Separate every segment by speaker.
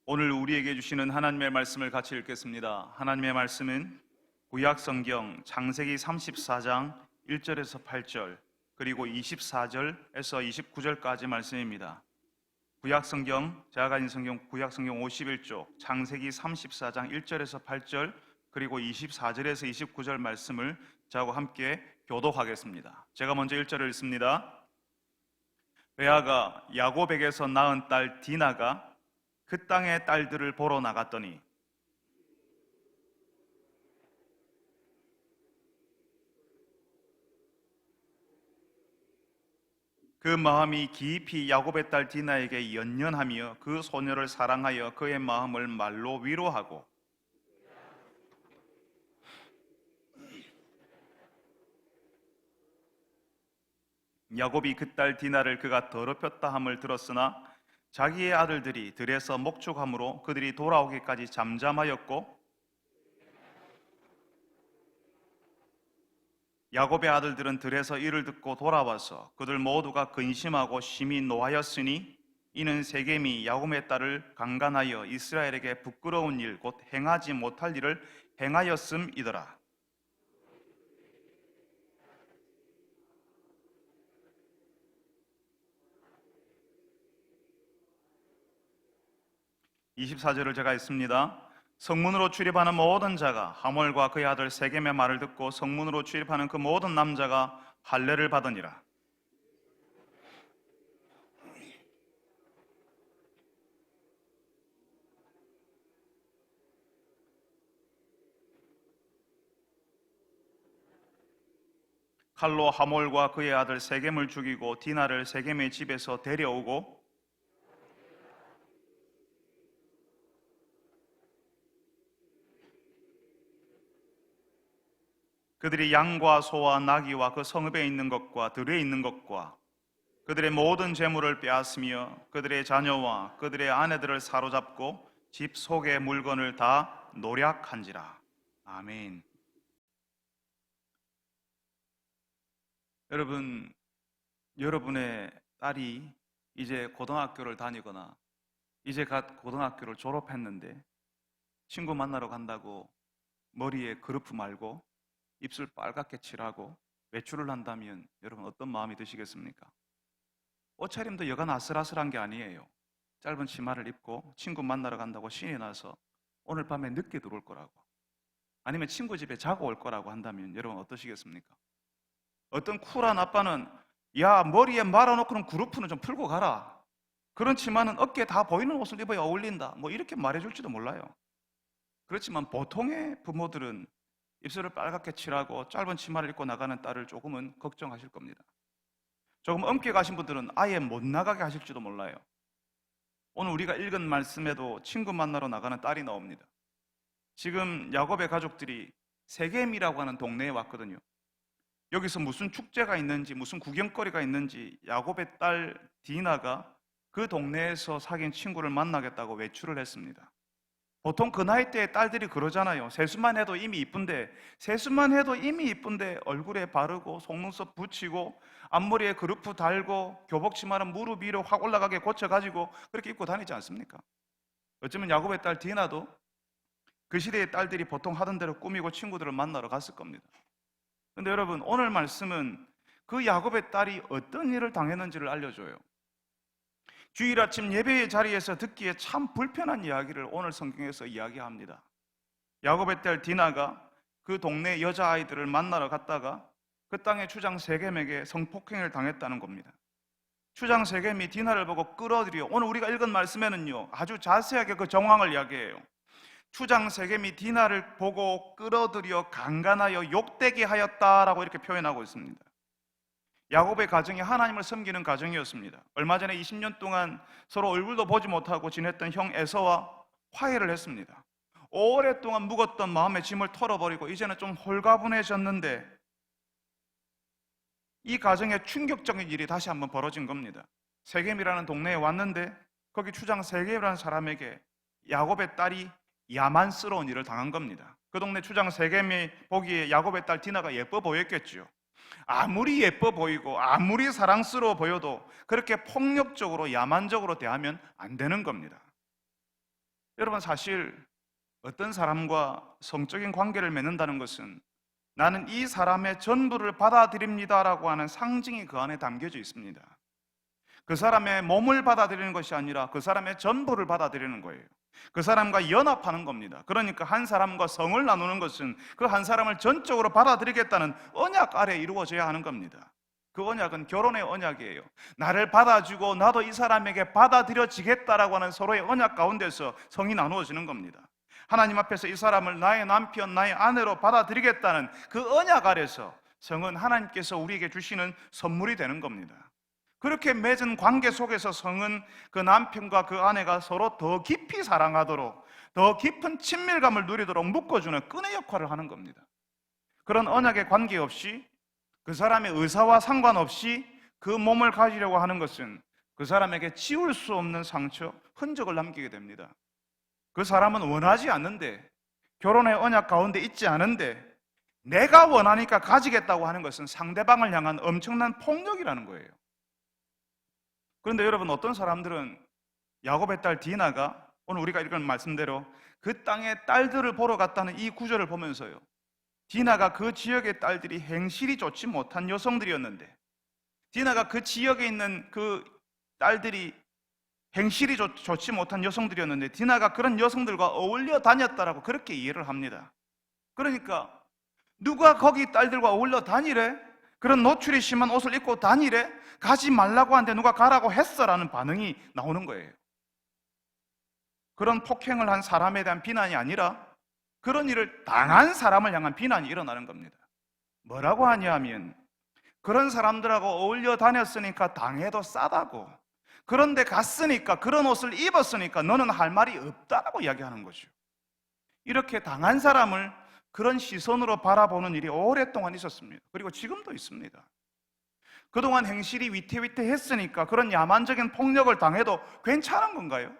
Speaker 1: 오늘 우리에게 주시는 하나님의 말씀을 같이 읽겠습니다. 하나님의 말씀은 구약 성경 창세기 34장 1절에서 8절 그리고 24절에서 29절까지 말씀입니다. 구약 성경, 제가 가진 성경 구약 성경 51쪽 창세기 34장 1절에서 8절 그리고 24절에서 29절 말씀을 저하고 함께 교독하겠습니다. 제가 먼저 1절을 읽습니다. 레아가 야곱에게서 낳은 딸 디나가 그 땅의 딸들을 보러 나갔더니 그 마음이 깊이 야곱의 딸 디나에게 연연하며 그 소녀를 사랑하여 그의 마음을 말로 위로하고 야곱이 그 딸 디나를 그가 더럽혔다 함을 들었으나 자기의 아들들이 들에서 목축함으로 그들이 돌아오기까지 잠잠하였고 야곱의 아들들은 들에서 이를 듣고 돌아와서 그들 모두가 근심하고 심히 노하였으니 이는 세겜이 야곱의 딸을 강간하여 이스라엘에게 부끄러운 일 곧 행하지 못할 일을 행하였음이더라. (24절을) 제가 읽습니다. 성문으로 출입하는 모든 자가 하몰과 그의 아들 세겜의 말을 듣고 성문으로 출입하는 그 모든 남자가 할례를 받으니라. 칼로 하몰과 그의 아들 세겜을 죽이고 디나를 세겜의 집에서 데려오고 그들이 양과 소와 나귀와 그 성읍에 있는 것과 들에 있는 것과 그들의 모든 재물을 빼앗으며 그들의 자녀와 그들의 아내들을 사로잡고 집 속의 물건을 다 노략한지라. 아멘. 여러분, 여러분의 딸이 이제 고등학교를 다니거나 이제 갓 고등학교를 졸업했는데 친구 만나러 간다고 머리에 그루프 말고 입술 빨갛게 칠하고 외출을 한다면 여러분 어떤 마음이 드시겠습니까? 옷차림도 여간 아슬아슬한 게 아니에요. 짧은 치마를 입고 친구 만나러 간다고 신이 나서 오늘 밤에 늦게 들어올 거라고, 아니면 친구 집에 자고 올 거라고 한다면 여러분 어떠시겠습니까? 어떤 쿨한 아빠는 야, 머리에 말아놓고는 그루프는 좀 풀고 가라, 그런 치마는 어깨에 다 보이는 옷을 입어야 어울린다, 뭐 이렇게 말해줄지도 몰라요. 그렇지만 보통의 부모들은 입술을 빨갛게 칠하고 짧은 치마를 입고 나가는 딸을 조금은 걱정하실 겁니다. 조금 엄격하신 분들은 아예 못 나가게 하실지도 몰라요. 오늘 우리가 읽은 말씀에도 친구 만나러 나가는 딸이 나옵니다. 지금 야곱의 가족들이 세겜이라고 하는 동네에 왔거든요. 여기서 무슨 축제가 있는지 무슨 구경거리가 있는지 야곱의 딸 디나가 그 동네에서 사귄 친구를 만나겠다고 외출을 했습니다. 보통 그 나이 때의 딸들이 그러잖아요. 세수만 해도 이미 이쁜데 얼굴에 바르고 속눈썹 붙이고 앞머리에 그루프 달고 교복치마는 무릎 위로 확 올라가게 고쳐가지고 그렇게 입고 다니지 않습니까? 어쩌면 야곱의 딸 디나도 그 시대의 딸들이 보통 하던 대로 꾸미고 친구들을 만나러 갔을 겁니다. 그런데 여러분, 오늘 말씀은 그 야곱의 딸이 어떤 일을 당했는지를 알려줘요. 주일 아침 예배의 자리에서 듣기에 참 불편한 이야기를 오늘 성경에서 이야기합니다. 야곱의 딸 디나가 그 동네 여자아이들을 만나러 갔다가 그 땅의 추장 세겜에게 성폭행을 당했다는 겁니다. 추장 세겜이 디나를 보고 끌어들여, 오늘 우리가 읽은 말씀에는요 아주 자세하게 그 정황을 이야기해요. 추장 세겜이 디나를 보고 끌어들여 강간하여 욕되게 하였다라고 이렇게 표현하고 있습니다. 야곱의 가정이 하나님을 섬기는 가정이었습니다. 얼마 전에 20년 동안 서로 얼굴도 보지 못하고 지냈던 형 에서와 화해를 했습니다. 오랫동안 묵었던 마음의 짐을 털어버리고 이제는 좀 홀가분해졌는데 이 가정에 충격적인 일이 다시 한번 벌어진 겁니다. 세겜이라는 동네에 왔는데 거기 추장 세겜이라는 사람에게 야곱의 딸이 야만스러운 일을 당한 겁니다. 그 동네 추장 세겜이 보기에 야곱의 딸 디나가 예뻐 보였겠죠. 아무리 예뻐 보이고 아무리 사랑스러워 보여도 그렇게 폭력적으로 야만적으로 대하면 안 되는 겁니다. 여러분, 사실 어떤 사람과 성적인 관계를 맺는다는 것은 나는 이 사람의 전부를 받아들입니다라고 하는 상징이 그 안에 담겨져 있습니다. 그 사람의 몸을 받아들이는 것이 아니라 그 사람의 전부를 받아들이는 거예요. 그 사람과 연합하는 겁니다. 그러니까 한 사람과 성을 나누는 것은 그 한 사람을 전적으로 받아들이겠다는 언약 아래 이루어져야 하는 겁니다. 그 언약은 결혼의 언약이에요. 나를 받아주고 나도 이 사람에게 받아들여지겠다라고 하는 서로의 언약 가운데서 성이 나누어지는 겁니다. 하나님 앞에서 이 사람을 나의 남편, 나의 아내로 받아들이겠다는 그 언약 아래서 성은 하나님께서 우리에게 주시는 선물이 되는 겁니다. 그렇게 맺은 관계 속에서 성은 그 남편과 그 아내가 서로 더 깊이 사랑하도록, 더 깊은 친밀감을 누리도록 묶어주는 끈의 역할을 하는 겁니다. 그런 언약에 관계없이, 그 사람의 의사와 상관없이 그 몸을 가지려고 하는 것은 그 사람에게 지울 수 없는 상처, 흔적을 남기게 됩니다. 그 사람은 원하지 않는데, 결혼의 언약 가운데 있지 않은데 내가 원하니까 가지겠다고 하는 것은 상대방을 향한 엄청난 폭력이라는 거예요. 그런데 여러분, 어떤 사람들은 야곱의 딸 디나가 오늘 우리가 읽은 말씀대로 그 땅의 딸들을 보러 갔다는 이 구절을 보면서요, 디나가 그 지역의 딸들이 행실이 좋지 못한 여성들이었는데, 디나가 그 지역에 있는 그 딸들이 행실이 좋지 못한 여성들이었는데 디나가 그런 여성들과 어울려 다녔다라고 그렇게 이해를 합니다. 그러니까 누가 거기 딸들과 어울려 다니래? 그런 노출이 심한 옷을 입고 다니래? 가지 말라고 하는데 누가 가라고 했어라는 반응이 나오는 거예요. 그런 폭행을 한 사람에 대한 비난이 아니라 그런 일을 당한 사람을 향한 비난이 일어나는 겁니다. 뭐라고 하냐면, 그런 사람들하고 어울려 다녔으니까 당해도 싸다고, 그런데 갔으니까, 그런 옷을 입었으니까 너는 할 말이 없다라고 이야기하는 거죠. 이렇게 당한 사람을 그런 시선으로 바라보는 일이 오랫동안 있었습니다. 그리고 지금도 있습니다. 그동안 행실이 위태위태했으니까 그런 야만적인 폭력을 당해도 괜찮은 건가요?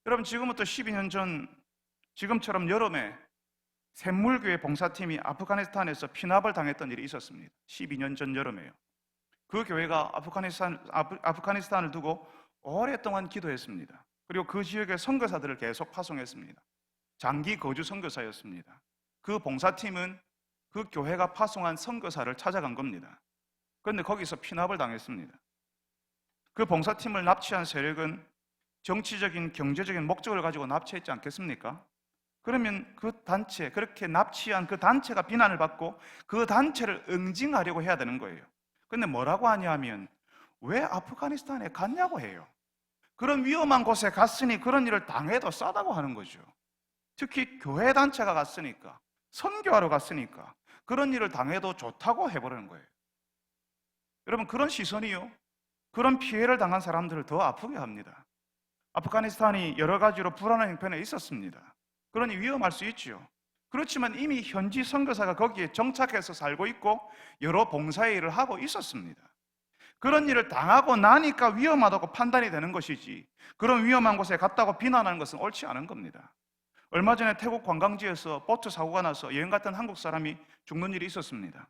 Speaker 1: 여러분, 지금부터 12년 전 지금처럼 여름에 샘물교회 봉사팀이 아프가니스탄에서 피납을 당했던 일이 있었습니다. 12년 전 여름에요. 그 교회가 아프가니스탄을 두고 오랫동안 기도했습니다. 그리고 그 지역의 선교사들을 계속 파송했습니다. 장기 거주 선교사였습니다. 그 봉사팀은 그 교회가 파송한 선교사를 찾아간 겁니다. 그런데 거기서 피납을 당했습니다. 그 봉사팀을 납치한 세력은 정치적인, 경제적인 목적을 가지고 납치했지 않겠습니까? 그러면 그 단체, 그렇게 납치한 그 단체가 비난을 받고 그 단체를 응징하려고 해야 되는 거예요. 근데 뭐라고 하냐면, 왜 아프가니스탄에 갔냐고 해요. 그런 위험한 곳에 갔으니 그런 일을 당해도 싸다고 하는 거죠. 특히 교회 단체가 갔으니까, 선교하러 갔으니까 그런 일을 당해도 좋다고 해버리는 거예요. 여러분, 그런 시선이요, 그런 피해를 당한 사람들을 더 아프게 합니다. 아프가니스탄이 여러 가지로 불안한 형편에 있었습니다. 그러니 위험할 수 있죠. 그렇지만 이미 현지 선교사가 거기에 정착해서 살고 있고 여러 봉사의 일을 하고 있었습니다. 그런 일을 당하고 나니까 위험하다고 판단이 되는 것이지, 그런 위험한 곳에 갔다고 비난하는 것은 옳지 않은 겁니다. 얼마 전에 태국 관광지에서 보트 사고가 나서 여행 갔던 한국 사람이 죽는 일이 있었습니다.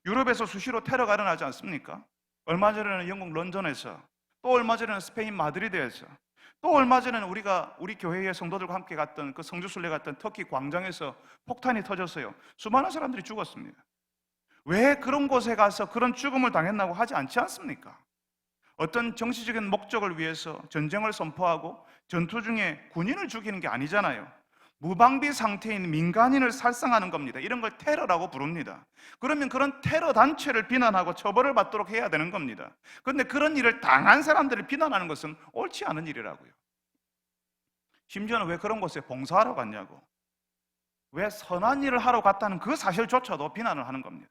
Speaker 1: 유럽에서 수시로 테러가 일어나지 않습니까? 얼마 전에는 영국 런던에서, 또 얼마 전에는 스페인 마드리드에서, 또 얼마 전에는 우리 교회의 성도들과 함께 갔던 그 성주순례 갔던 터키 광장에서 폭탄이 터졌어요. 수많은 사람들이 죽었습니다. 왜 그런 곳에 가서 그런 죽음을 당했나고 하지 않지 않습니까? 어떤 정치적인 목적을 위해서 전쟁을 선포하고 전투 중에 군인을 죽이는 게 아니잖아요. 무방비 상태인 민간인을 살상하는 겁니다. 이런 걸 테러라고 부릅니다. 그러면 그런 테러 단체를 비난하고 처벌을 받도록 해야 되는 겁니다. 그런데 그런 일을 당한 사람들을 비난하는 것은 옳지 않은 일이라고요. 심지어는 왜 그런 곳에 봉사하러 갔냐고, 왜 선한 일을 하러 갔다는 그 사실조차도 비난을 하는 겁니다.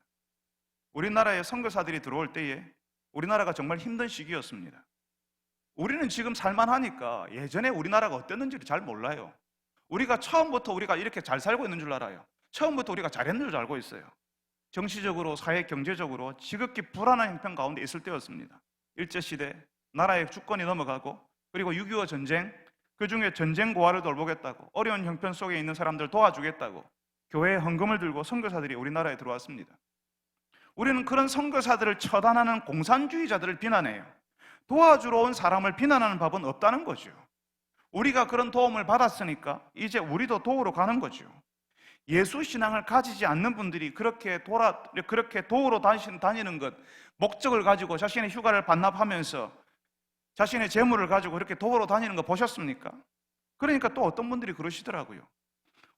Speaker 1: 우리나라에 선교사들이 들어올 때에 우리나라가 정말 힘든 시기였습니다. 우리는 지금 살만하니까 예전에 우리나라가 어땠는지를 잘 몰라요. 우리가 처음부터 우리가 이렇게 잘 살고 있는 줄 알아요. 처음부터 우리가 잘했는 줄 알고 있어요. 정치적으로, 사회, 경제적으로 지극히 불안한 형편 가운데 있을 때였습니다. 일제시대, 나라의 주권이 넘어가고, 그리고 6.25 전쟁, 그 중에 전쟁 고아를 돌보겠다고, 어려운 형편 속에 있는 사람들 도와주겠다고 교회에 헌금을 들고 선교사들이 우리나라에 들어왔습니다. 우리는 그런 선교사들을 처단하는 공산주의자들을 비난해요. 도와주러 온 사람을 비난하는 법은 없다는 거죠. 우리가 그런 도움을 받았으니까 이제 우리도 도우러 가는 거죠. 예수 신앙을 가지지 않는 분들이 그렇게 도우러 다니는 것, 목적을 가지고 자신의 휴가를 반납하면서 자신의 재물을 가지고 그렇게 도우러 다니는 거 보셨습니까? 그러니까 또 어떤 분들이 그러시더라고요.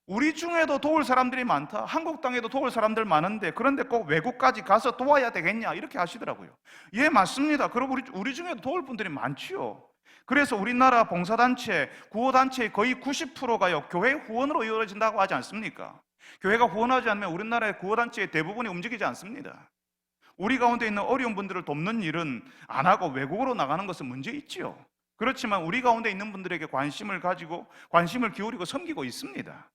Speaker 1: 우리 중에도 도울 사람들이 많다. 한국 땅에도 도울 사람들 많은데 그런데 꼭 외국까지 가서 도와야 되겠냐? 이렇게 하시더라고요. 예, 맞습니다. 그리고 우리 중에도 도울 분들이 많지요. 그래서 우리나라 봉사단체, 구호단체의 거의 90%가요 교회 후원으로 이루어진다고 하지 않습니까? 교회가 후원하지 않으면 우리나라의 구호단체의 대부분이 움직이지 않습니다. 우리 가운데 있는 어려운 분들을 돕는 일은 안 하고 외국으로 나가는 것은 문제 있지요. 그렇지만 우리 가운데 있는 분들에게 관심을 기울이고 섬기고 있습니다.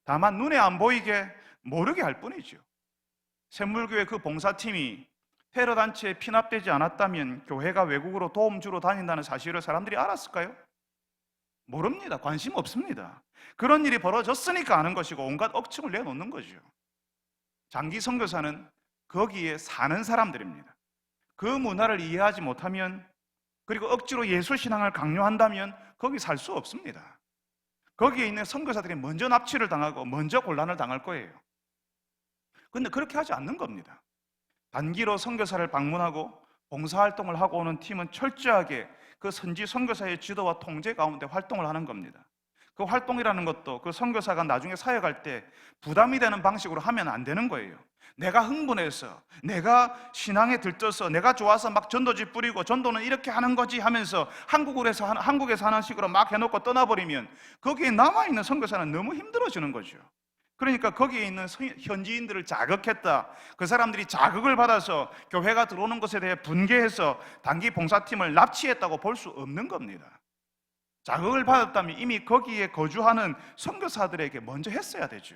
Speaker 1: 다만 눈에 안 보이게 모르게 할 뿐이죠. 샘물교회 그 봉사팀이 테러단체에 피납되지 않았다면 교회가 외국으로 도움 주러 다닌다는 사실을 사람들이 알았을까요? 모릅니다. 관심 없습니다. 그런 일이 벌어졌으니까 아는 것이고 온갖 억측을 내놓는 거죠. 장기 선교사는 거기에 사는 사람들입니다. 그 문화를 이해하지 못하면, 그리고 억지로 예수 신앙을 강요한다면 거기 살 수 없습니다. 거기에 있는 선교사들이 먼저 납치를 당하고 먼저 곤란을 당할 거예요. 그런데 그렇게 하지 않는 겁니다. 단기로 선교사를 방문하고 봉사활동을 하고 오는 팀은 철저하게 그 선지 선교사의 지도와 통제 가운데 활동을 하는 겁니다. 그 활동이라는 것도 그 선교사가 나중에 사역할 때 부담이 되는 방식으로 하면 안 되는 거예요. 내가 흥분해서, 내가 신앙에 들떠서, 내가 좋아서 막 전도지 뿌리고 전도는 이렇게 하는 거지 하면서 한국에서 하는 식으로 막 해놓고 떠나버리면 거기에 남아있는 선교사는 너무 힘들어지는 거죠. 그러니까 거기에 있는 현지인들을 자극했다, 그 사람들이 자극을 받아서 교회가 들어오는 것에 대해 분개해서 단기 봉사팀을 납치했다고 볼 수 없는 겁니다. 자극을 받았다면 이미 거기에 거주하는 선교사들에게 먼저 했어야 되죠.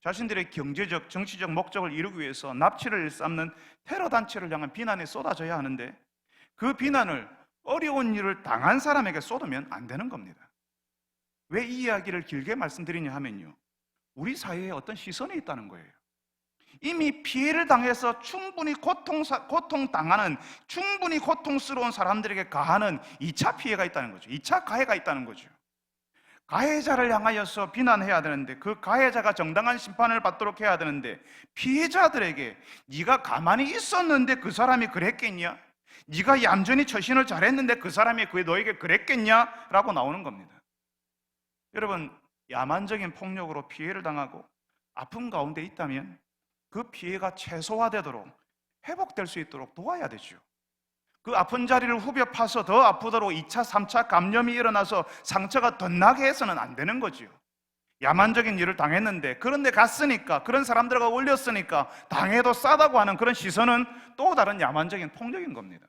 Speaker 1: 자신들의 경제적, 정치적 목적을 이루기 위해서 납치를 일삼는 테러 단체를 향한 비난이 쏟아져야 하는데 그 비난을 어려운 일을 당한 사람에게 쏟으면 안 되는 겁니다. 왜 이 이야기를 길게 말씀드리냐 하면요, 우리 사회에 어떤 시선이 있다는 거예요. 이미 피해를 당해서 충분히 고통당하는, 충분히 고통스러운 사람들에게 가하는 2차 피해가 있다는 거죠. 2차 가해가 있다는 거죠. 가해자를 향하여서 비난해야 되는데, 그 가해자가 정당한 심판을 받도록 해야 되는데, 피해자들에게 네가 가만히 있었는데 그 사람이 그랬겠냐? 네가 얌전히 처신을 잘했는데 그 사람이 너에게 그랬겠냐? 라고 나오는 겁니다. 여러분, 야만적인 폭력으로 피해를 당하고 아픔 가운데 있다면 그 피해가 최소화되도록, 회복될 수 있도록 도와야 되죠. 그 아픈 자리를 후벼 파서 더 아프도록 2차, 3차 감염이 일어나서 상처가 더 나게 해서는 안 되는 거죠. 야만적인 일을 당했는데 그런데 갔으니까, 그런 사람들과 올렸으니까 당해도 싸다고 하는 그런 시선은 또 다른 야만적인 폭력인 겁니다.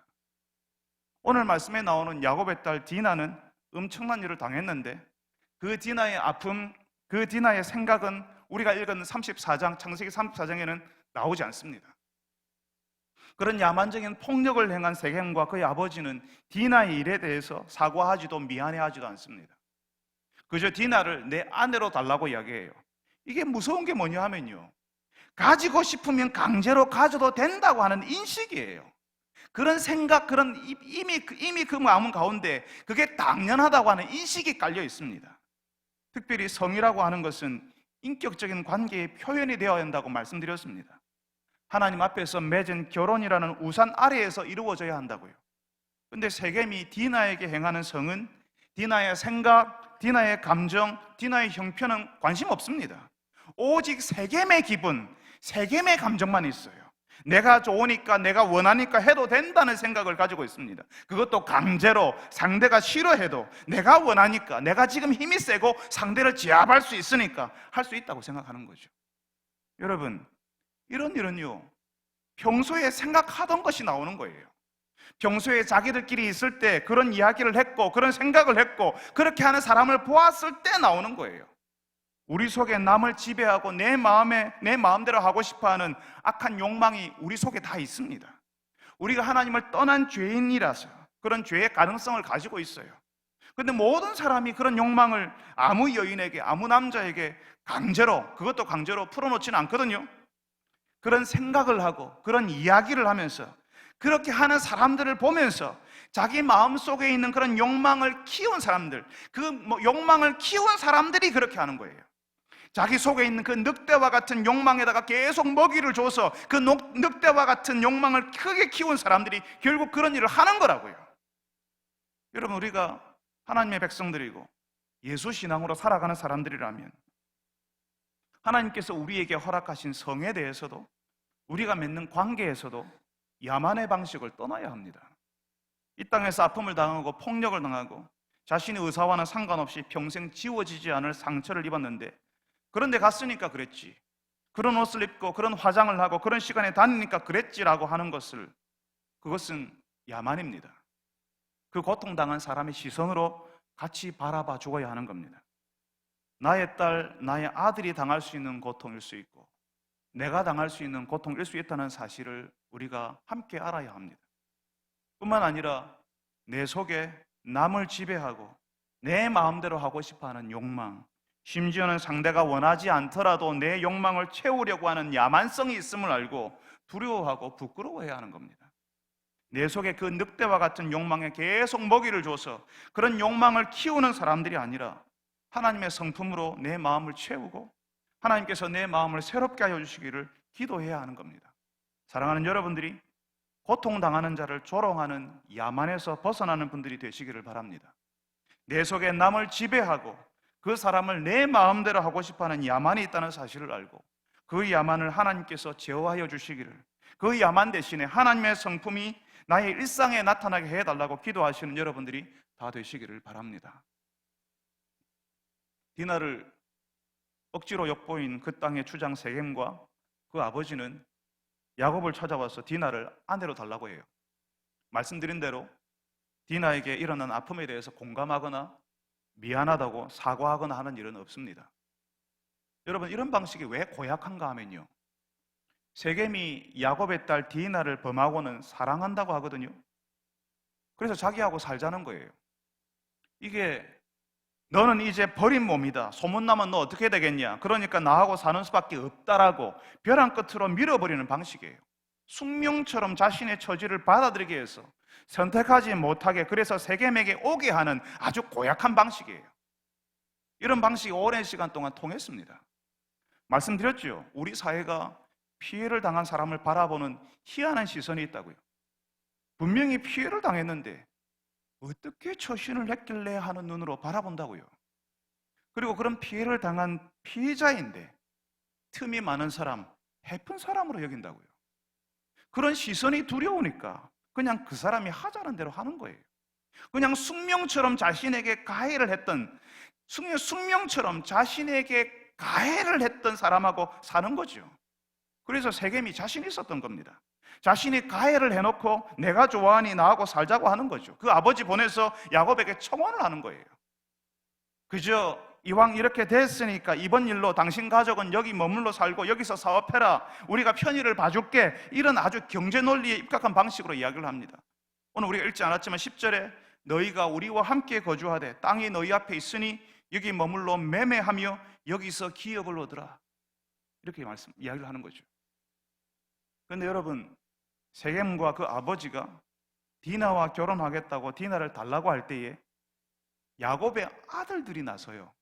Speaker 1: 오늘 말씀에 나오는 야곱의 딸 디나는 엄청난 일을 당했는데 그 디나의 아픔, 그 디나의 생각은 우리가 읽은 34장, 창세기 34장에는 나오지 않습니다. 그런 야만적인 폭력을 행한 세겜과 그의 아버지는 디나의 일에 대해서 사과하지도 미안해하지도 않습니다. 그저 디나를 내 아내로 달라고 이야기해요. 이게 무서운 게 뭐냐 하면요, 가지고 싶으면 강제로 가져도 된다고 하는 인식이에요. 그런 생각, 이미 그 마음 가운데 그게 당연하다고 하는 인식이 깔려 있습니다. 특별히 성이라고 하는 것은 인격적인 관계의 표현이 되어야 한다고 말씀드렸습니다. 하나님 앞에서 맺은 결혼이라는 우산 아래에서 이루어져야 한다고요. 그런데 세겜이 디나에게 행하는 성은 디나의 생각, 디나의 감정, 디나의 형편은 관심 없습니다. 오직 세겜의 기분, 세겜의 감정만 있어요. 내가 좋으니까, 내가 원하니까 해도 된다는 생각을 가지고 있습니다. 그것도 강제로, 상대가 싫어해도 내가 원하니까, 내가 지금 힘이 세고 상대를 제압할 수 있으니까 할 수 있다고 생각하는 거죠. 여러분, 이런 일은요, 평소에 생각하던 것이 나오는 거예요. 평소에 자기들끼리 있을 때 그런 이야기를 했고 그런 생각을 했고 그렇게 하는 사람을 보았을 때 나오는 거예요. 우리 속에 남을 지배하고 내 마음대로 하고 싶어하는 악한 욕망이 우리 속에 다 있습니다. 우리가 하나님을 떠난 죄인이라서 그런 죄의 가능성을 가지고 있어요. 그런데 모든 사람이 그런 욕망을 아무 여인에게, 아무 남자에게 그것도 강제로 풀어놓지는 않거든요. 그런 생각을 하고 그런 이야기를 하면서 그렇게 하는 사람들을 보면서 자기 마음속에 있는 그런 욕망을 키운 사람들, 욕망을 키운 사람들이 그렇게 하는 거예요. 자기 속에 있는 그 늑대와 같은 욕망에다가 계속 먹이를 줘서 그 늑대와 같은 욕망을 크게 키운 사람들이 결국 그런 일을 하는 거라고요. 여러분, 우리가 하나님의 백성들이고 예수 신앙으로 살아가는 사람들이라면 하나님께서 우리에게 허락하신 성에 대해서도 우리가 맺는 관계에서도 야만의 방식을 떠나야 합니다. 이 땅에서 아픔을 당하고 폭력을 당하고 자신의 의사와는 상관없이 평생 지워지지 않을 상처를 입었는데, 그런데 갔으니까 그랬지, 그런 옷을 입고 그런 화장을 하고 그런 시간에 다니니까 그랬지라고 하는 것을, 그것은 야만입니다. 그 고통당한 사람의 시선으로 같이 바라봐 주어야 하는 겁니다. 나의 딸, 나의 아들이 당할 수 있는 고통일 수 있고 내가 당할 수 있는 고통일 수 있다는 사실을 우리가 함께 알아야 합니다. 뿐만 아니라 내 속에 남을 지배하고 내 마음대로 하고 싶어하는 욕망, 심지어는 상대가 원하지 않더라도 내 욕망을 채우려고 하는 야만성이 있음을 알고 두려워하고 부끄러워해야 하는 겁니다. 내 속에 그 늑대와 같은 욕망에 계속 먹이를 줘서 그런 욕망을 키우는 사람들이 아니라 하나님의 성품으로 내 마음을 채우고 하나님께서 내 마음을 새롭게 하여 주시기를 기도해야 하는 겁니다. 사랑하는 여러분들이 고통당하는 자를 조롱하는 야만에서 벗어나는 분들이 되시기를 바랍니다. 내 속에 남을 지배하고 그 사람을 내 마음대로 하고 싶어하는 야만이 있다는 사실을 알고 그 야만을 하나님께서 제어하여 주시기를, 그 야만 대신에 하나님의 성품이 나의 일상에 나타나게 해달라고 기도하시는 여러분들이 다 되시기를 바랍니다. 디나를 억지로 엿보인 그 땅의 주장 세겜과 그 아버지는 야곱을 찾아와서 디나를 아내로 달라고 해요. 말씀드린 대로 디나에게 일어난 아픔에 대해서 공감하거나 미안하다고 사과하거나 하는 일은 없습니다. 여러분, 이런 방식이 왜 고약한가 하면요, 세겜이 야곱의 딸 디나를 범하고는 사랑한다고 하거든요. 그래서 자기하고 살자는 거예요. 이게 너는 이제 버린 몸이다, 소문나면 너 어떻게 되겠냐, 그러니까 나하고 사는 수밖에 없다라고 벼랑 끝으로 밀어버리는 방식이에요. 숙명처럼 자신의 처지를 받아들이게 해서 선택하지 못하게, 그래서 세겜에게 오게 하는 아주 고약한 방식이에요. 이런 방식이 오랜 시간 동안 통했습니다. 말씀드렸죠, 우리 사회가 피해를 당한 사람을 바라보는 희한한 시선이 있다고요. 분명히 피해를 당했는데 어떻게 처신을 했길래 하는 눈으로 바라본다고요. 그리고 그런 피해를 당한 피해자인데 틈이 많은 사람, 해픈 사람으로 여긴다고요. 그런 시선이 두려우니까 그냥 그 사람이 하자는 대로 하는 거예요. 그냥 숙명처럼 자신에게 가해를 했던, 숙명처럼 자신에게 가해를 했던 사람하고 사는 거죠. 그래서 세겜이 자신 있었던 겁니다. 자신이 가해를 해놓고 내가 좋아하니 나하고 살자고 하는 거죠. 그 아버지 보내서 야곱에게 청혼을 하는 거예요. 그저 이왕 이렇게 됐으니까 이번 일로 당신 가족은 여기 머물러 살고 여기서 사업해라, 우리가 편의를 봐줄게, 이런 아주 경제 논리에 입각한 방식으로 이야기를 합니다. 오늘 우리가 읽지 않았지만 10절에 너희가 우리와 함께 거주하되 땅이 너희 앞에 있으니 여기 머물러 매매하며 여기서 기업을 얻으라, 이렇게 이야기를 하는 거죠. 그런데 여러분, 세겜과 그 아버지가 디나와 결혼하겠다고 디나를 달라고 할 때에 야곱의 아들들이 나서요,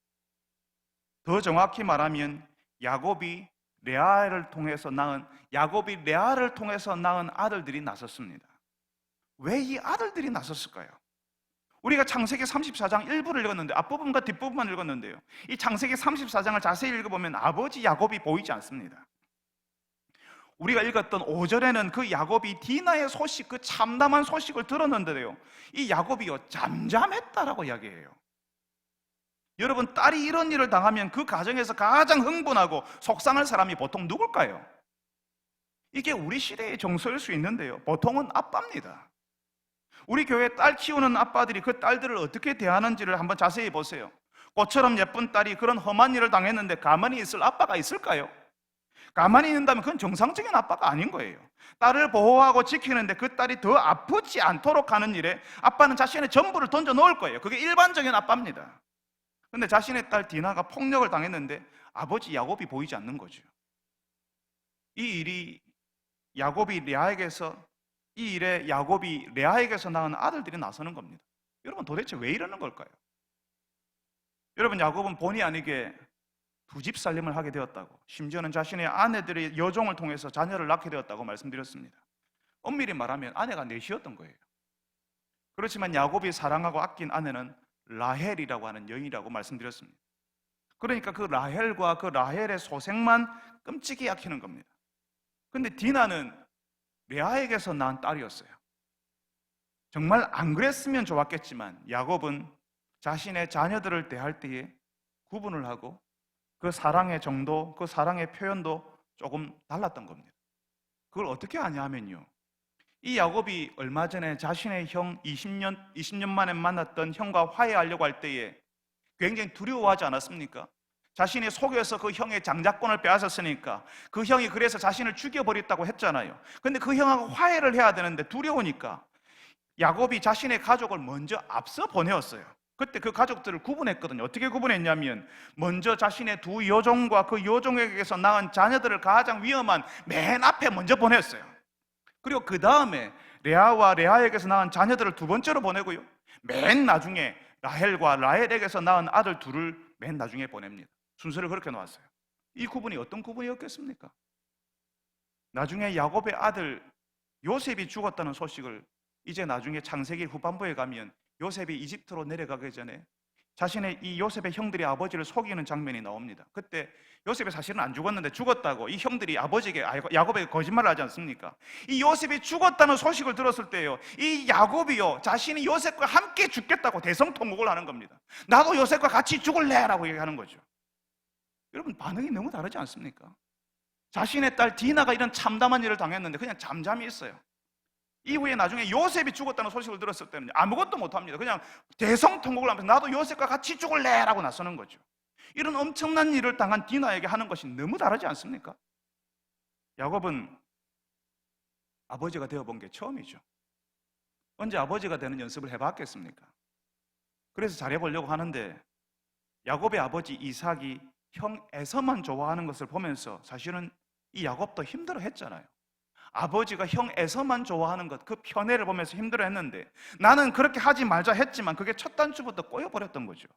Speaker 1: 더 정확히 말하면 야곱이 레아를 통해서 낳은 아들들이 나섰습니다. 왜 이 아들들이 나섰을까요? 우리가 창세기 34장 일부를 읽었는데, 앞부분과 뒷부분만 읽었는데요, 이 창세기 34장을 자세히 읽어보면 아버지 야곱이 보이지 않습니다. 우리가 읽었던 5절에는 그 야곱이 디나의 소식, 그 참담한 소식을 들었는데요, 이 야곱이요 잠잠했다라고 이야기해요. 여러분, 딸이 이런 일을 당하면 그 가정에서 가장 흥분하고 속상할 사람이 보통 누굴까요? 이게 우리 시대의 정서일 수 있는데요, 보통은 아빠입니다. 우리 교회 딸 키우는 아빠들이 그 딸들을 어떻게 대하는지를 한번 자세히 보세요. 꽃처럼 예쁜 딸이 그런 험한 일을 당했는데 가만히 있을 아빠가 있을까요? 가만히 있는다면 그건 정상적인 아빠가 아닌 거예요. 딸을 보호하고 지키는데 그 딸이 더 아프지 않도록 하는 일에 아빠는 자신의 전부를 던져 놓을 거예요. 그게 일반적인 아빠입니다. 그런데 자신의 딸 디나가 폭력을 당했는데 아버지 야곱이 보이지 않는 거죠. 이 일이 야곱이 레아에게서 이 일에 야곱이 레아에게서 낳은 아들들이 나서는 겁니다. 여러분, 도대체 왜 이러는 걸까요? 여러분, 야곱은 본의 아니게 두 집 살림을 하게 되었다고, 심지어는 자신의 아내들의 여종을 통해서 자녀를 낳게 되었다고 말씀드렸습니다. 엄밀히 말하면 아내가 넷이었던 거예요. 그렇지만 야곱이 사랑하고 아낀 아내는 라헬이라고 하는 여인이라고 말씀드렸습니다. 그러니까 그 라헬과 그 라헬의 소생만 끔찍이 아끼는 겁니다. 근데 디나는 레아에게서 낳은 딸이었어요. 정말 안 그랬으면 좋았겠지만 야곱은 자신의 자녀들을 대할 때에 구분을 하고 그 사랑의 정도, 그 사랑의 표현도 조금 달랐던 겁니다. 그걸 어떻게 아냐 하면요, 이 야곱이 얼마 전에 자신의 형 20년 만에 만났던 형과 화해하려고 할 때에 굉장히 두려워하지 않았습니까? 자신이 속여서 그 형의 장자권을 빼앗았으니까 그 형이 그래서 자신을 죽여버렸다고 했잖아요. 근데 그 형하고 화해를 해야 되는데 두려우니까 야곱이 자신의 가족을 먼저 앞서 보내었어요. 그때 그 가족들을 구분했거든요. 어떻게 구분했냐면 먼저 자신의 두 여종과 그 여종에게서 낳은 자녀들을 가장 위험한 맨 앞에 먼저 보냈어요. 그리고 그 다음에 레아와 레아에게서 낳은 자녀들을 두 번째로 보내고요, 맨 나중에 라헬과 라헬에게서 낳은 아들 둘을 맨 나중에 보냅니다. 순서를 그렇게 놓았어요. 이 구분이 어떤 구분이었겠습니까? 나중에 야곱의 아들 요셉이 죽었다는 소식을 이제 나중에 창세기 후반부에 가면 요셉이 이집트로 내려가기 전에 자신의 이 요셉의 형들이 아버지를 속이는 장면이 나옵니다. 그때 요셉이 사실은 안 죽었는데 죽었다고 이 형들이 아버지에게, 야곱에게 거짓말을 하지 않습니까? 이 요셉이 죽었다는 소식을 들었을 때요, 이 야곱이요 자신이 요셉과 함께 죽겠다고 대성통곡을 하는 겁니다. 나도 요셉과 같이 죽을래 라고 얘기하는 거죠. 여러분, 반응이 너무 다르지 않습니까? 자신의 딸 디나가 이런 참담한 일을 당했는데 그냥 잠잠히 있어요. 이후에 나중에 요셉이 죽었다는 소식을 들었을 때는 아무것도 못합니다. 그냥 대성통곡을 하면서 나도 요셉과 같이 죽을래 라고 나서는 거죠. 이런 엄청난 일을 당한 디나에게 하는 것이 너무 다르지 않습니까? 야곱은 아버지가 되어본 게 처음이죠. 언제 아버지가 되는 연습을 해봤겠습니까? 그래서 잘해보려고 하는데 야곱의 아버지 이삭이 형 에서만 좋아하는 것을 보면서 사실은 이 야곱도 힘들어했잖아요. 아버지가 형 에서만 좋아하는 것, 그 편애를 보면서 힘들어했는데 나는 그렇게 하지 말자 했지만 그게 첫 단추부터 꼬여버렸던 거죠.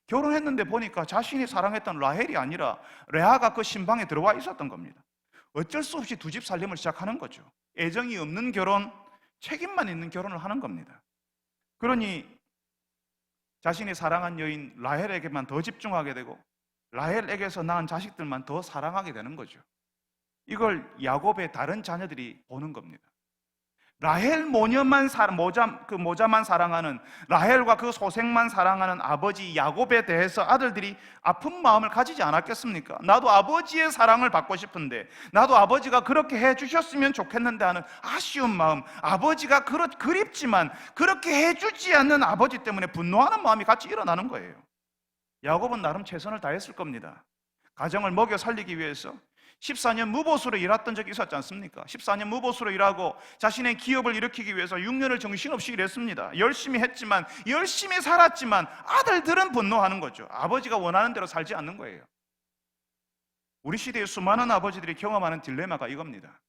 Speaker 1: 결혼했는데 보니까 자신이 사랑했던 라헬이 아니라 레아가 그 신방에 들어와 있었던 겁니다. 어쩔 수 없이 두 집 살림을 시작하는 거죠. 애정이 없는 결혼, 책임만 있는 결혼을 하는 겁니다. 그러니 자신이 사랑한 여인 라헬에게만 더 집중하게 되고 라헬에게서 낳은 자식들만 더 사랑하게 되는 거죠. 이걸 야곱의 다른 자녀들이 보는 겁니다. 라헬 모자만 사랑하는, 라헬과 그 소생만 사랑하는 아버지 야곱에 대해서 아들들이 아픈 마음을 가지지 않았겠습니까? 나도 아버지의 사랑을 받고 싶은데, 나도 아버지가 그렇게 해주셨으면 좋겠는데 하는 아쉬운 마음, 아버지가 그립지만 그렇게 해주지 않는 아버지 때문에 분노하는 마음이 같이 일어나는 거예요. 야곱은 나름 최선을 다했을 겁니다. 가정을 먹여 살리기 위해서 14년 무보수로 일했던 적이 있었지 않습니까? 14년 무보수로 일하고 자신의 기업을 일으키기 위해서 6년을 정신없이 일했습니다. 열심히 했지만, 열심히 살았지만 아들들은 분노하는 거죠. 아버지가 원하는 대로 살지 않는 거예요. 우리 시대의 수많은 아버지들이 경험하는 딜레마가 이겁니다.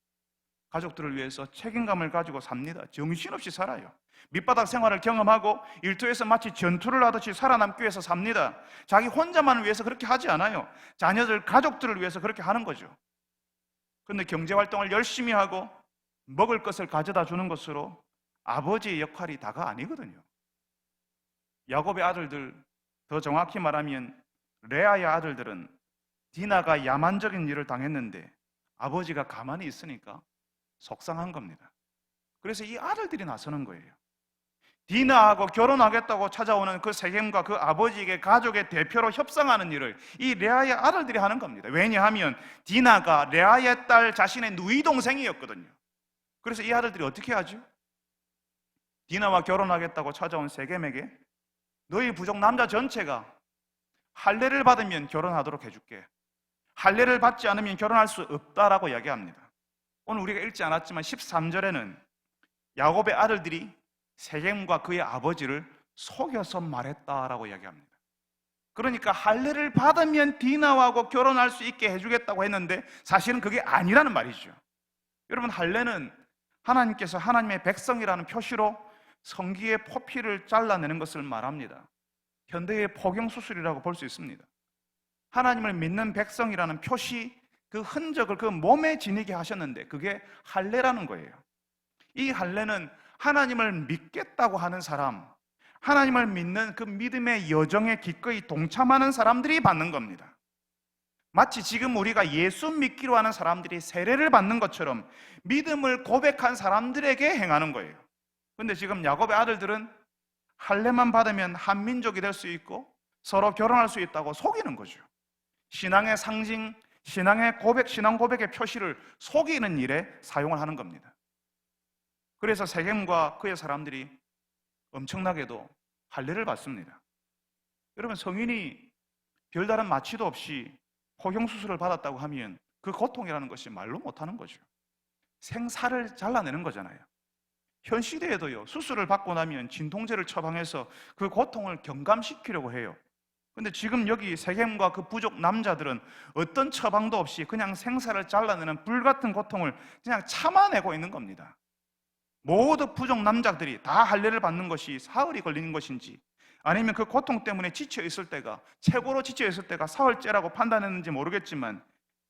Speaker 1: 가족들을 위해서 책임감을 가지고 삽니다. 정신없이 살아요. 밑바닥 생활을 경험하고 일터에서 마치 전투를 하듯이 살아남기 위해서 삽니다. 자기 혼자만을 위해서 그렇게 하지 않아요. 자녀들, 가족들을 위해서 그렇게 하는 거죠. 그런데 경제활동을 열심히 하고 먹을 것을 가져다 주는 것으로 아버지의 역할이 다가 아니거든요. 야곱의 아들들, 더 정확히 말하면 레아의 아들들은 디나가 야만적인 일을 당했는데 아버지가 가만히 있으니까 속상한 겁니다. 그래서 이 아들들이 나서는 거예요. 디나하고 결혼하겠다고 찾아오는 그 세겜과 그 아버지에게 가족의 대표로 협상하는 일을 이 레아의 아들들이 하는 겁니다. 왜냐하면 디나가 레아의 딸 자신의 누이 동생이었거든요. 그래서 이 아들들이 어떻게 하죠? 디나와 결혼하겠다고 찾아온 세겜에게 너희 부족 남자 전체가 할례를 받으면 결혼하도록 해줄게, 할례를 받지 않으면 결혼할 수 없다라고 이야기합니다. 오늘 우리가 읽지 않았지만 13절에는 야곱의 아들들이 세겜과 그의 아버지를 속여서 말했다라고 이야기합니다. 그러니까 할례를 받으면 디나하고 결혼할 수 있게 해주겠다고 했는데 사실은 그게 아니라는 말이죠. 여러분, 할례는 하나님께서 하나님의 백성이라는 표시로 성기의 포피를 잘라내는 것을 말합니다. 현대의 포경수술이라고 볼 수 있습니다. 하나님을 믿는 백성이라는 표시, 그 흔적을 그 몸에 지니게 하셨는데 그게 할례라는 거예요. 이 할례는 하나님을 믿겠다고 하는 사람, 하나님을 믿는 그 믿음의 여정에 기꺼이 동참하는 사람들이 받는 겁니다. 마치 지금 우리가 예수 믿기로 하는 사람들이 세례를 받는 것처럼 믿음을 고백한 사람들에게 행하는 거예요. 그런데 지금 야곱의 아들들은 할례만 받으면 한민족이 될 수 있고 서로 결혼할 수 있다고 속이는 거죠. 신앙의 상징, 신앙의 고백, 신앙 고백의 표시를 속이는 일에 사용을 하는 겁니다. 그래서 세겜과 그의 사람들이 엄청나게도 할례를 받습니다. 여러분, 성인이 별다른 마취도 없이 포경수술을 받았다고 하면 그 고통이라는 것이 말로 못하는 거죠. 생살을 잘라내는 거잖아요. 현 시대에도요, 수술을 받고 나면 진통제를 처방해서 그 고통을 경감시키려고 해요. 근데 지금 여기 세겜과 그 부족 남자들은 어떤 처방도 없이 그냥 생살을 잘라내는 불같은 고통을 그냥 참아내고 있는 겁니다. 모두 부족 남자들이 다 할례를 받는 것이 사흘이 걸리는 것인지, 아니면 그 고통 때문에 지쳐 있을 때가, 최고로 지쳐 있을 때가 사흘째라고 판단했는지 모르겠지만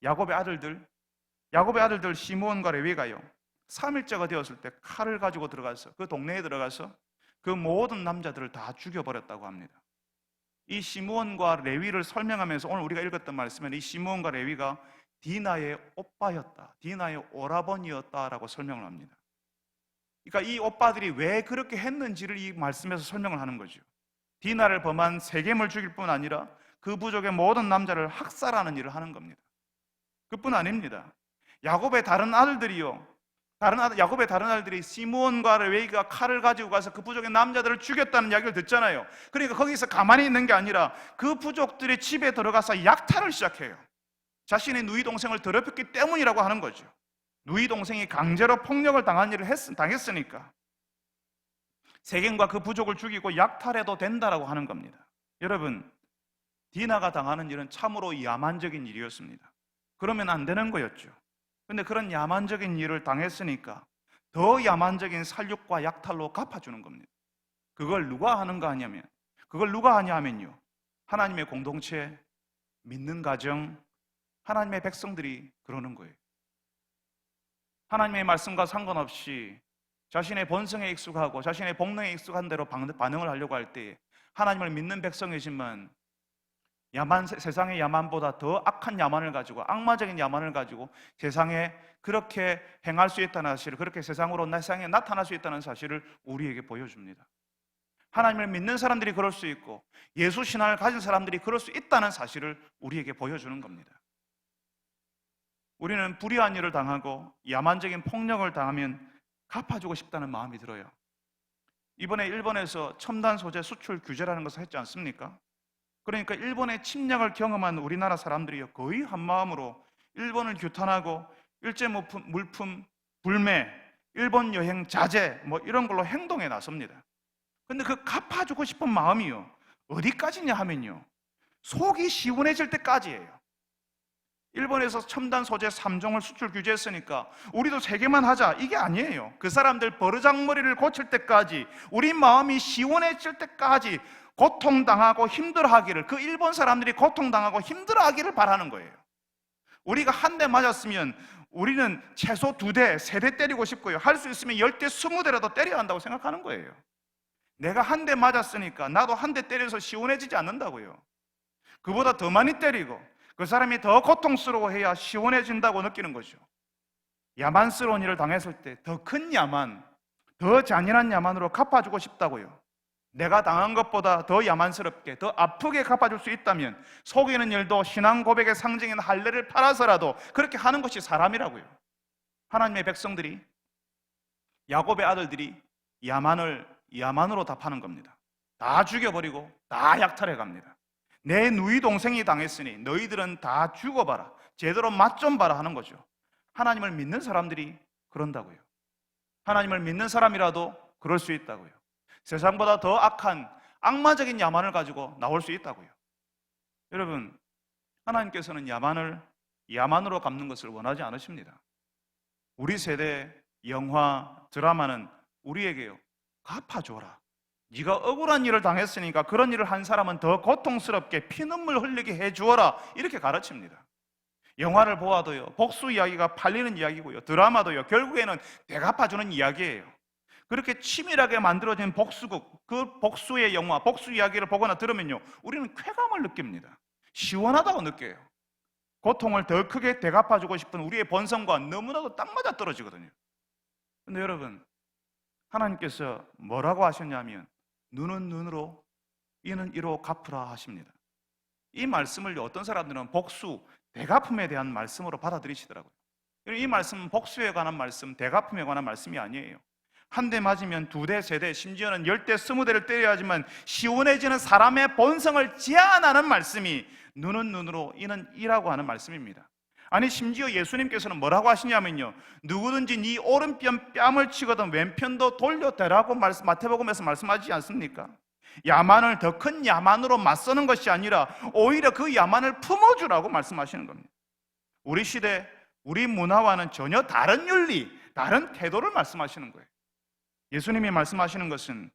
Speaker 1: 야곱의 아들들 시므온과 레위가요, 3일째가 되었을 때 칼을 가지고 들어가서 그 동네에 들어가서 그 모든 남자들을 다 죽여버렸다고 합니다. 이 시므온과 레위를 설명하면서 오늘 우리가 읽었던 말씀은 이 시므온과 레위가 디나의 오빠였다, 디나의 오라버니였다라고 설명을 합니다. 그러니까 이 오빠들이 왜 그렇게 했는지를 이 말씀에서 설명을 하는 거죠. 디나를 범한 세겜을 죽일 뿐 아니라 그 부족의 모든 남자를 학살하는 일을 하는 겁니다. 그뿐 아닙니다. 야곱의 다른 아들들이요, 야곱의 다른 아들들이 시므온과 레위가 칼을 가지고 가서 그 부족의 남자들을 죽였다는 이야기를 듣잖아요. 그러니까 거기서 가만히 있는 게 아니라 그 부족들의 집에 들어가서 약탈을 시작해요. 자신의 누이 동생을 더럽혔기 때문이라고 하는 거죠. 누이 동생이 강제로 폭력을 당한 일을 당했으니까 세겜과 그 부족을 죽이고 약탈해도 된다라고 하는 겁니다. 여러분, 디나가 당하는 일은 참으로 야만적인 일이었습니다. 그러면 안 되는 거였죠. 그런데 그런 야만적인 일을 당했으니까 더 야만적인 살육과 약탈로 갚아주는 겁니다. 그걸 누가 하냐 하면요, 하나님의 공동체, 믿는 가정, 하나님의 백성들이 그러는 거예요. 하나님의 말씀과 상관없이 자신의 본성에 익숙하고 자신의 본능에 익숙한 대로 반응을 하려고 할 때 하나님을 믿는 백성이지만 세상의 야만보다 더 악한 야만을 가지고, 악마적인 야만을 가지고 세상에 그렇게 행할 수 있다는 사실을, 그렇게 세상에 나타날 수 있다는 사실을 우리에게 보여줍니다. 하나님을 믿는 사람들이 그럴 수 있고 예수 신앙을 가진 사람들이 그럴 수 있다는 사실을 우리에게 보여주는 겁니다. 우리는 불의한 일을 당하고 야만적인 폭력을 당하면 갚아주고 싶다는 마음이 들어요. 이번에 일본에서 첨단 소재 수출 규제라는 것을 했지 않습니까? 그러니까 일본의 침략을 경험한 우리나라 사람들이 거의 한마음으로 일본을 규탄하고 일제 물품 불매, 일본 여행 자제 이런 걸로 행동에 나섭니다. 근데 그 갚아주고 싶은 마음이요, 어디까지냐 하면요, 속이 시원해질 때까지예요. 일본에서 첨단 소재 3종을 수출 규제했으니까 우리도 3개만 하자, 이게 아니에요. 그 사람들 버르장머리를 고칠 때까지, 우리 마음이 시원해질 때까지 고통당하고 힘들어하기를, 그 일본 사람들이 고통당하고 힘들어하기를 바라는 거예요. 우리가 한 대 맞았으면 우리는 최소 2대, 3대 때리고 싶고요, 할 수 있으면 10대, 20대라도 때려야 한다고 생각하는 거예요. 내가 한 대 맞았으니까 나도 한 대 때려서 시원해지지 않는다고요. 그보다 더 많이 때리고 그 사람이 더 고통스러워해야 시원해진다고 느끼는 거죠. 야만스러운 일을 당했을 때 더 큰 야만, 더 잔인한 야만으로 갚아주고 싶다고요. 내가 당한 것보다 더 야만스럽게, 더 아프게 갚아줄 수 있다면 속이는 일도 신앙 고백의 상징인 할례를 팔아서라도 그렇게 하는 것이 사람이라고요. 하나님의 백성들이, 야곱의 아들들이 야만으로 답하는 겁니다. 다 죽여버리고 다 약탈해 갑니다. 내 누이 동생이 당했으니 너희들은 다 죽어봐라, 제대로 맛 좀 봐라 하는 거죠. 하나님을 믿는 사람들이 그런다고요. 하나님을 믿는 사람이라도 그럴 수 있다고요. 세상보다 더 악한 악마적인 야만을 가지고 나올 수 있다고요. 여러분, 하나님께서는 야만으로 갚는 것을 원하지 않으십니다. 우리 세대에 영화, 드라마는 우리에게요, 갚아줘라. 네가 억울한 일을 당했으니까 그런 일을 한 사람은 더 고통스럽게 피눈물 흘리게 해주어라, 이렇게 가르칩니다. 영화를 보아도요, 복수 이야기가 팔리는 이야기고요, 드라마도요, 결국에는 대갚아주는 이야기예요. 그렇게 치밀하게 만들어진 복수극, 그 복수의 영화, 복수 이야기를 보거나 들으면요, 우리는 쾌감을 느낍니다. 시원하다고 느껴요. 고통을 더 크게 대갚아주고 싶은 우리의 본성과 너무나도 딱 맞아 떨어지거든요. 근데 여러분, 하나님께서 뭐라고 하셨냐면 눈은 눈으로, 이는 이로 갚으라 하십니다. 이 말씀을 어떤 사람들은 복수, 대갚음에 대한 말씀으로 받아들이시더라고요. 이 말씀은 복수에 관한 말씀, 대갚음에 관한 말씀이 아니에요. 한 대 맞으면 2대, 3대, 심지어는 10대, 20대를 때려야지만 시원해지는 사람의 본성을 제한하는 말씀이 눈은 눈으로, 이는 이라고 하는 말씀입니다. 아니, 심지어 예수님께서는 뭐라고 하시냐면요, 누구든지 네 오른편 뺨을 치거든 왼편도 돌려대라고 마태복음에서 말씀하지 않습니까? 야만을 더 큰 야만으로 맞서는 것이 아니라 오히려 그 야만을 품어주라고 말씀하시는 겁니다. 우리 시대, 우리 문화와는 전혀 다른 윤리, 다른 태도를 말씀하시는 거예요. 예수님이 말씀하시는 것은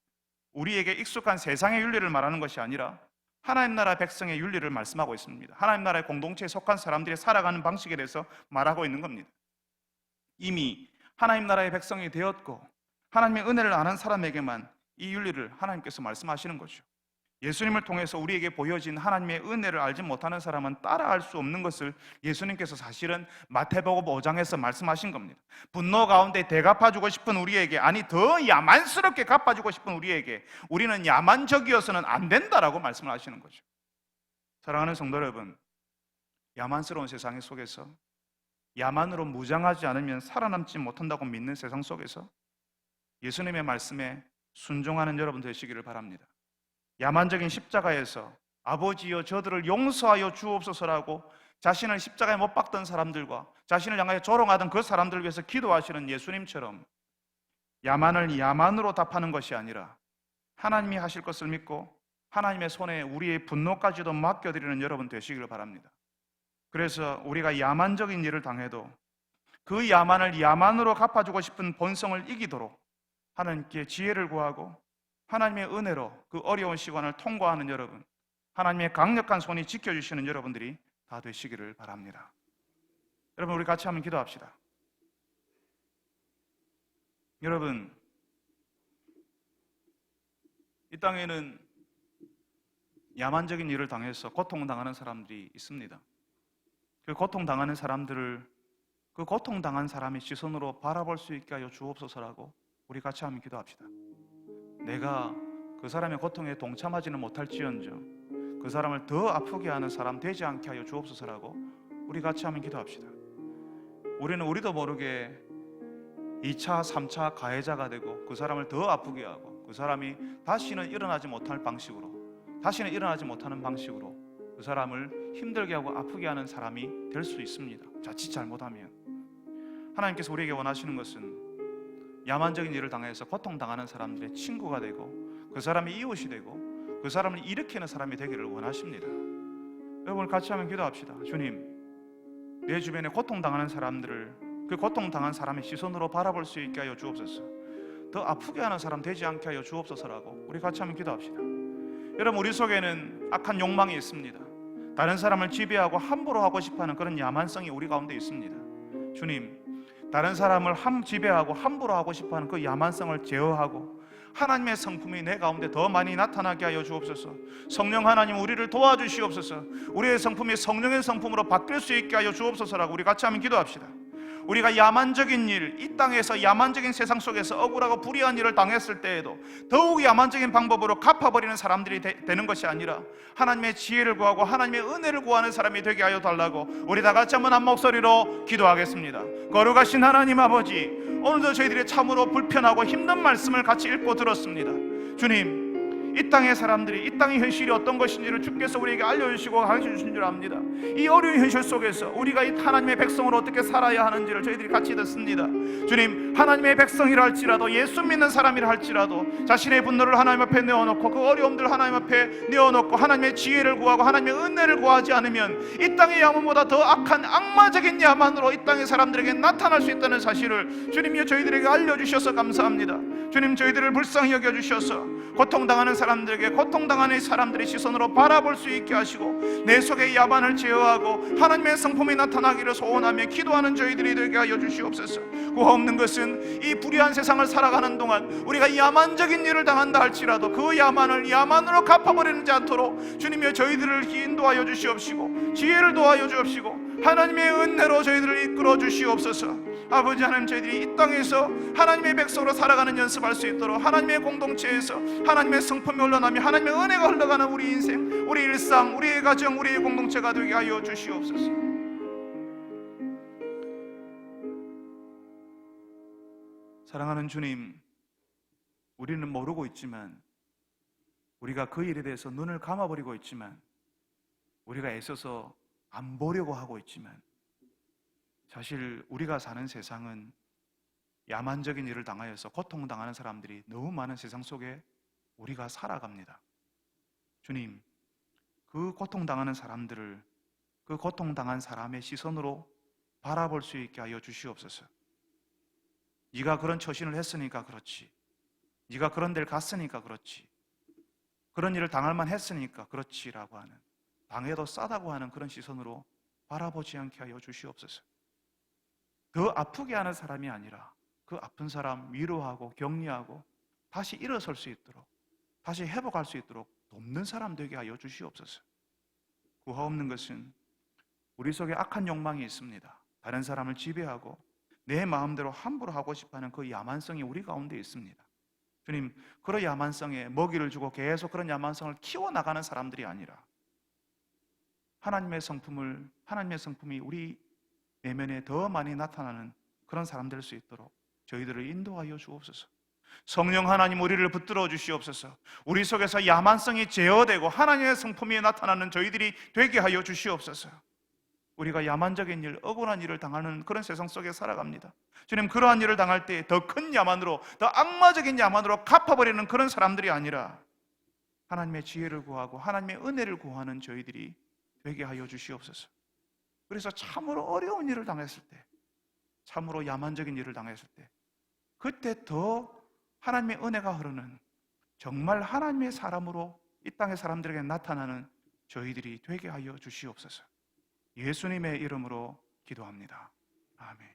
Speaker 1: 우리에게 익숙한 세상의 윤리를 말하는 것이 아니라 하나님 나라 백성의 윤리를 말씀하고 있습니다. 하나님 나라의 공동체에 속한 사람들이 살아가는 방식에 대해서 말하고 있는 겁니다. 이미 하나님 나라의 백성이 되었고 하나님의 은혜를 아는 사람에게만 이 윤리를 하나님께서 말씀하시는 거죠. 예수님을 통해서 우리에게 보여진 하나님의 은혜를 알지 못하는 사람은 따라할 수 없는 것을 예수님께서 사실은 마태복음 5장에서 말씀하신 겁니다. 분노 가운데 대갚아주고 싶은 우리에게, 아니 더 야만스럽게 갚아주고 싶은 우리에게 우리는 야만적이어서는 안 된다라고 말씀을 하시는 거죠. 사랑하는 성도 여러분, 야만스러운 세상 속에서, 야만으로 무장하지 않으면 살아남지 못한다고 믿는 세상 속에서 예수님의 말씀에 순종하는 여러분 되시기를 바랍니다. 야만적인 십자가에서 아버지여 저들을 용서하여 주옵소서라고 자신을 십자가에 못 박던 사람들과 자신을 향하여 조롱하던 그 사람들을 위해서 기도하시는 예수님처럼 야만을 야만으로 답하는 것이 아니라 하나님이 하실 것을 믿고 하나님의 손에 우리의 분노까지도 맡겨드리는 여러분 되시기를 바랍니다. 그래서 우리가 야만적인 일을 당해도 그 야만을 야만으로 갚아주고 싶은 본성을 이기도록 하나님께 지혜를 구하고 하나님의 은혜로 그 어려운 시간을 통과하는 여러분, 하나님의 강력한 손이 지켜주시는 여러분들이 다 되시기를 바랍니다. 여러분, 우리 같이 한번 기도합시다. 여러분, 이 땅에는 야만적인 일을 당해서 고통당하는 사람들이 있습니다. 그 고통당하는 사람들을 그 고통당한 사람의 시선으로 바라볼 수 있게 하여 주옵소서라고 우리 같이 한번 기도합시다. 내가 그 사람의 고통에 동참하지는 못할지언정 그 사람을 더 아프게 하는 사람 되지 않게 하여 주옵소서라고 우리 같이 한번 기도합시다. 우리는 우리도 모르게 2차, 3차 가해자가 되고 그 사람을 더 아프게 하고 그 사람이 다시는 일어나지 못할 방식으로, 다시는 일어나지 못하는 방식으로 그 사람을 힘들게 하고 아프게 하는 사람이 될 수 있습니다. 자칫 잘못하면. 하나님께서 우리에게 원하시는 것은 야만적인 일을 당해서 고통당하는 사람들의 친구가 되고 그 사람이 이웃이 되고 그 사람을 일으키는 사람이 되기를 원하십니다. 여러분, 같이 한번 기도합시다. 주님, 내 주변에 고통당하는 사람들을 그 고통당한 사람의 시선으로 바라볼 수 있게 하여 주옵소서. 더 아프게 하는 사람 되지 않게 하여 주옵소서라고 우리 같이 한번 기도합시다. 여러분, 우리 속에는 악한 욕망이 있습니다. 다른 사람을 지배하고 함부로 하고 싶어하는 그런 야만성이 우리 가운데 있습니다. 주님, 다른 사람을 지배하고 함부로 하고 싶어하는 그 야만성을 제어하고 하나님의 성품이 내 가운데 더 많이 나타나게 하여 주옵소서. 성령 하나님, 우리를 도와주시옵소서. 우리의 성품이 성령의 성품으로 바뀔 수 있게 하여 주옵소서라고 우리 같이 한번 기도합시다. 우리가 야만적인 일, 이 땅에서 야만적인 세상 속에서 억울하고 불의한 일을 당했을 때에도 더욱 야만적인 방법으로 갚아버리는 사람들이 되는 것이 아니라 하나님의 지혜를 구하고 하나님의 은혜를 구하는 사람이 되게 하여 달라고 우리 다 같이 한번 한 목소리로 기도하겠습니다. 거룩하신 하나님 아버지, 오늘도 저희들이 참으로 불편하고 힘든 말씀을 같이 읽고 들었습니다. 주님, 이 땅의 사람들이, 이 땅의 현실이 어떤 것인지를 주께서 우리에게 알려주시고 가르쳐주신 줄 압니다. 이 어려운 현실 속에서 우리가 이 하나님의 백성으로 어떻게 살아야 하는지를 저희들이 같이 듣습니다. 주님, 하나님의 백성이라 할지라도, 예수 믿는 사람이라 할지라도 자신의 분노를 하나님 앞에 내어놓고 그 어려움들을 하나님 앞에 내어놓고 하나님의 지혜를 구하고 하나님의 은혜를 구하지 않으면 이 땅의 야만보다 더 악한 악마적인 야만으로 이 땅의 사람들에게 나타날 수 있다는 사실을 주님이 저희들에게 알려주셔서 감사합니다. 주님, 저희들을 불쌍히 여겨주셔서 고통당하는 사람들에게 고통당하는 사람들의 시선으로 바라볼 수 있게 하시고 내 속의 야만을 제어하고 하나님의 성품이 나타나기를 소원하며 기도하는 저희들이 되게 하여 주시옵소서. 구하 없는 것은 이 불의한 세상을 살아가는 동안 우리가 야만적인 일을 당한다 할지라도 그 야만을 야만으로 갚아버리지 않도록 주님이여 저희들을 인도하여 주시옵시고 지혜를 도하여 주옵시고 하나님의 은혜로 저희들을 이끌어 주시옵소서. 아버지 하나님, 저희들이 이 땅에서 하나님의 백성으로 살아가는 연습할 수 있도록 하나님의 공동체에서 하나님의 성품이 흘러나며 하나님의 은혜가 흘러가는 우리 인생, 우리 일상, 우리의 가정, 우리의 공동체가 되게 하여 주시옵소서. 사랑하는 주님, 우리는 모르고 있지만, 우리가 그 일에 대해서 눈을 감아버리고 있지만, 우리가 애써서 안 보려고 하고 있지만, 사실 우리가 사는 세상은 야만적인 일을 당하여서 고통당하는 사람들이 너무 많은 세상 속에 우리가 살아갑니다. 주님, 그 고통당하는 사람들을 그 고통당한 사람의 시선으로 바라볼 수 있게 하여 주시옵소서. 네가 그런 처신을 했으니까 그렇지, 네가 그런 데를 갔으니까 그렇지, 그런 일을 당할 만 했으니까 그렇지라고 하는, 당해도 싸다고 하는 그런 시선으로 바라보지 않게 하여 주시옵소서. 더 아프게 하는 사람이 아니라 그 아픈 사람 위로하고 격려하고 다시 일어설 수 있도록, 다시 회복할 수 있도록 돕는 사람 되게 하여 주시옵소서. 구하 없는 것은 우리 속에 악한 욕망이 있습니다. 다른 사람을 지배하고 내 마음대로 함부로 하고 싶어하는 그 야만성이 우리 가운데 있습니다. 주님, 그런 야만성에 먹이를 주고 계속 그런 야만성을 키워나가는 사람들이 아니라 하나님의 성품이 우리 내면에 더 많이 나타나는 그런 사람들 될 수 있도록 저희들을 인도하여 주옵소서. 성령 하나님, 우리를 붙들어 주시옵소서. 우리 속에서 야만성이 제어되고 하나님의 성품이 나타나는 저희들이 되게 하여 주시옵소서. 우리가 야만적인 일, 억울한 일을 당하는 그런 세상 속에 살아갑니다. 주님, 그러한 일을 당할 때 더 큰 야만으로, 더 악마적인 야만으로 갚아버리는 그런 사람들이 아니라 하나님의 지혜를 구하고 하나님의 은혜를 구하는 저희들이 되게 하여 주시옵소서. 그래서 참으로 어려운 일을 당했을 때, 참으로 야만적인 일을 당했을 때, 그때 더 하나님의 은혜가 흐르는, 정말 하나님의 사람으로 이 땅의 사람들에게 나타나는 저희들이 되게 하여 주시옵소서. 예수님의 이름으로 기도합니다. 아멘.